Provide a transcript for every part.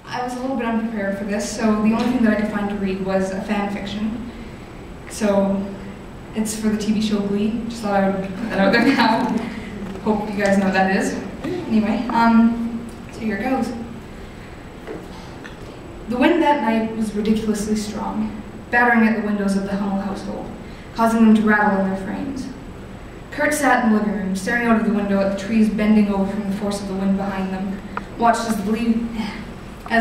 I was a little bit unprepared for this, so the only thing that I could find to read was a fan fiction. So it's for the TV show Glee. Just thought I would put that out there now. Hope you guys know what that is. Anyway, so here it goes. The wind that night was ridiculously strong, battering at the windows of the Hummel household, causing them to rattle in their frames. Kurt sat in the living room, staring out of the window at the trees bending over from the force of the wind behind them, watched as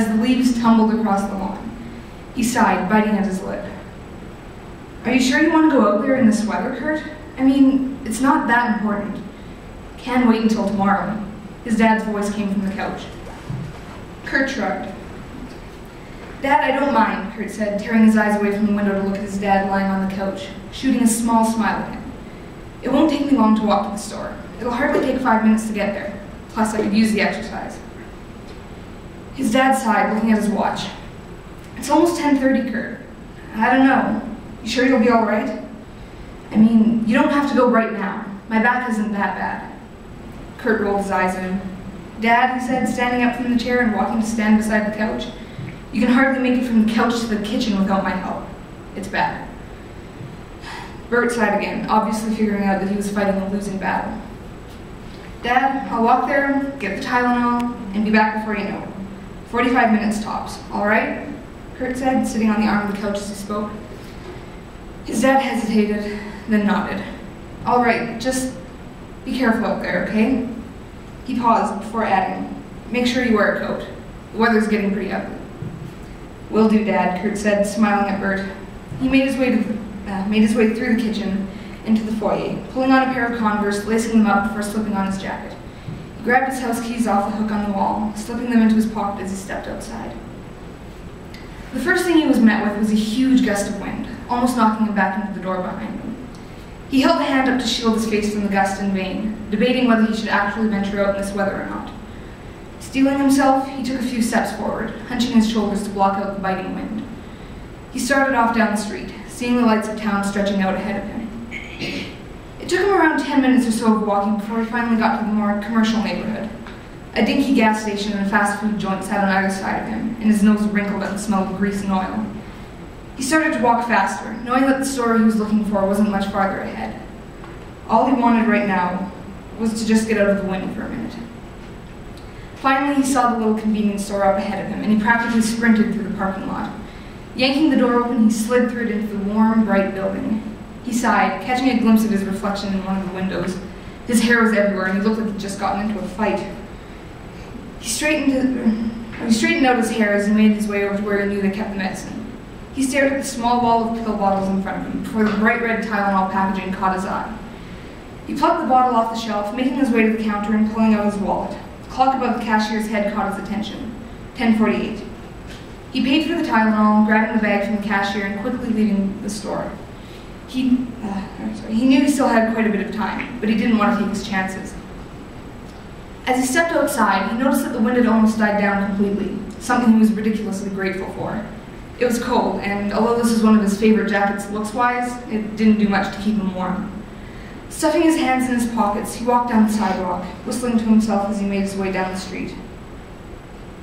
the leaves tumbled across the lawn. He sighed, biting at his lip. "Are you sure you want to go out there in this weather, Kurt? I mean, it's not that important. Can wait until tomorrow." His dad's voice came from the couch. Kurt shrugged. "Dad, I don't mind," Kurt said, tearing his eyes away from the window to look at his dad lying on the couch, shooting a small smile at him. "It won't take me long to walk to the store. It'll hardly take 5 minutes to get there. Plus, I could use the exercise." His dad sighed, looking at his watch. "It's almost 10:30, Kurt. I don't know. You sure you'll be all right? I mean, you don't have to go right now. My back isn't that bad." Kurt rolled his eyes at him. "Dad," he said, standing up from the chair and walking to stand beside the couch, "you can hardly make it from the couch to the kitchen without my help. It's bad." Bert sighed again, obviously figuring out that he was fighting a losing battle. "Dad, I'll walk there, get the Tylenol, and be back before you know it. 45 minutes tops, all right?" Kurt said, sitting on the arm of the couch as he spoke. His dad hesitated, then nodded. "All right, just be careful out there, okay?" He paused before adding, "Make sure you wear a coat. The weather's getting pretty ugly." "Will do, Dad," Kurt said, smiling at Bert. He made his way through the kitchen into the foyer, pulling on a pair of Converse, lacing them up before slipping on his jacket. He grabbed his house keys off the hook on the wall, slipping them into his pocket as he stepped outside. The first thing he was met with was a huge gust of wind, almost knocking him back into the door behind him. He held a hand up to shield his face from the gust in vain, debating whether he should actually venture out in this weather or not. Steeling himself, he took a few steps forward, hunching his shoulders to block out the biting wind. He started off down the street, seeing the lights of town stretching out ahead of him. It took him around 10 minutes or so of walking before he finally got to the more commercial neighborhood. A dinky gas station and a fast food joint sat on either side of him, and his nose wrinkled at the smell of grease and oil. He started to walk faster, knowing that the store he was looking for wasn't much farther ahead. All he wanted right now was to just get out of the wind for a minute. Finally, he saw the little convenience store up ahead of him, and he practically sprinted through the parking lot. Yanking the door open, he slid through it into the warm, bright building. He sighed, catching a glimpse of his reflection in one of the windows. His hair was everywhere, and he looked like he'd just gotten into a fight. He straightened out his hair as he made his way over to where he knew they kept the medicine. He stared at the small wall of pill bottles in front of him before the bright red Tylenol packaging caught his eye. He plucked the bottle off the shelf, making his way to the counter and pulling out his wallet. The clock above the cashier's head caught his attention. 10:48. He paid for the Tylenol, grabbing the bag from the cashier and quickly leaving the store. He knew he still had quite a bit of time, but he didn't want to take his chances. As he stepped outside, he noticed that the wind had almost died down completely, something he was ridiculously grateful for. It was cold, and although this was one of his favorite jackets looks-wise, it didn't do much to keep him warm. Stuffing his hands in his pockets, he walked down the sidewalk, whistling to himself as he made his way down the street.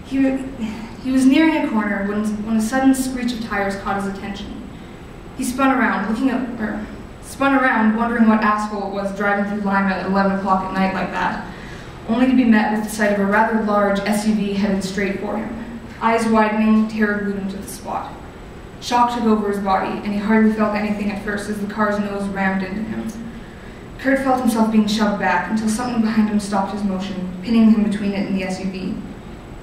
He was nearing a corner when a sudden screech of tires caught his attention. He spun around, wondering what asshole it was driving through Lima at 11 o'clock at night like that, only to be met with the sight of a rather large SUV headed straight for him. Eyes widening, terror glued him to the spot. Shock took over his body, and he hardly felt anything at first as the car's nose rammed into him. Kurt felt himself being shoved back until something behind him stopped his motion, pinning him between it and the SUV.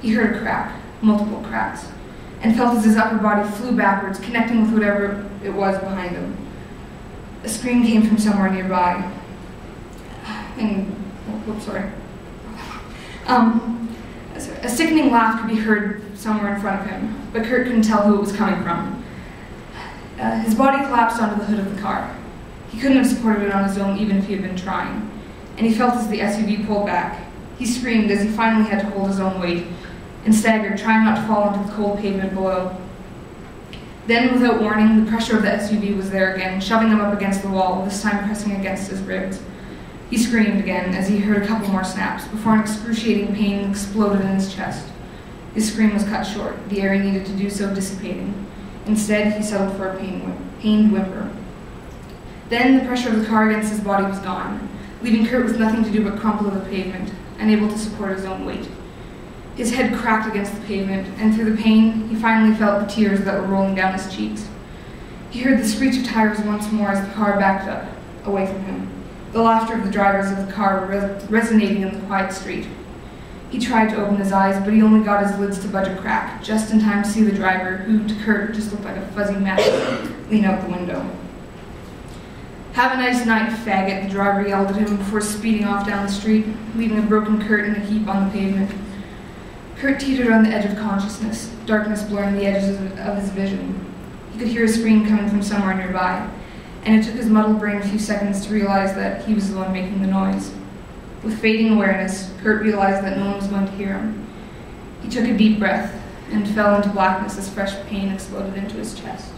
He heard a crack, multiple cracks, and felt as his upper body flew backwards, connecting with whatever it was behind him. A scream came from somewhere nearby. A sickening laugh could be heard somewhere in front of him, but Kurt couldn't tell who it was coming from. His body collapsed onto the hood of the car. He couldn't have supported it on his own even if he had been trying, and he felt as the SUV pulled back. He screamed as he finally had to hold his own weight, and staggered, trying not to fall into the cold pavement below. Then, without warning, the pressure of the SUV was there again, shoving him up against the wall, this time pressing against his ribs. He screamed again as he heard a couple more snaps, before an excruciating pain exploded in his chest. His scream was cut short, the air he needed to do so dissipating. Instead, he settled for a pained whimper. Then the pressure of the car against his body was gone, leaving Kurt with nothing to do but crumple to the pavement, unable to support his own weight. His head cracked against the pavement, and through the pain, he finally felt the tears that were rolling down his cheeks. He heard the screech of tires once more as the car backed up, away from him, the laughter of the drivers of the car resonating in the quiet street. He tried to open his eyes, but he only got his lids to budge a crack, just in time to see the driver, who to Kurt just looked like a fuzzy mess, lean out the window. "Have a nice night, faggot," the driver yelled at him before speeding off down the street, leaving a broken Kurt in a heap on the pavement. Kurt teetered on the edge of consciousness, darkness blurring the edges of his vision. He could hear a scream coming from somewhere nearby, and it took his muddled brain a few seconds to realize that he was the one making the noise. With fading awareness, Kurt realized that no one was going to hear him. He took a deep breath and fell into blackness as fresh pain exploded into his chest.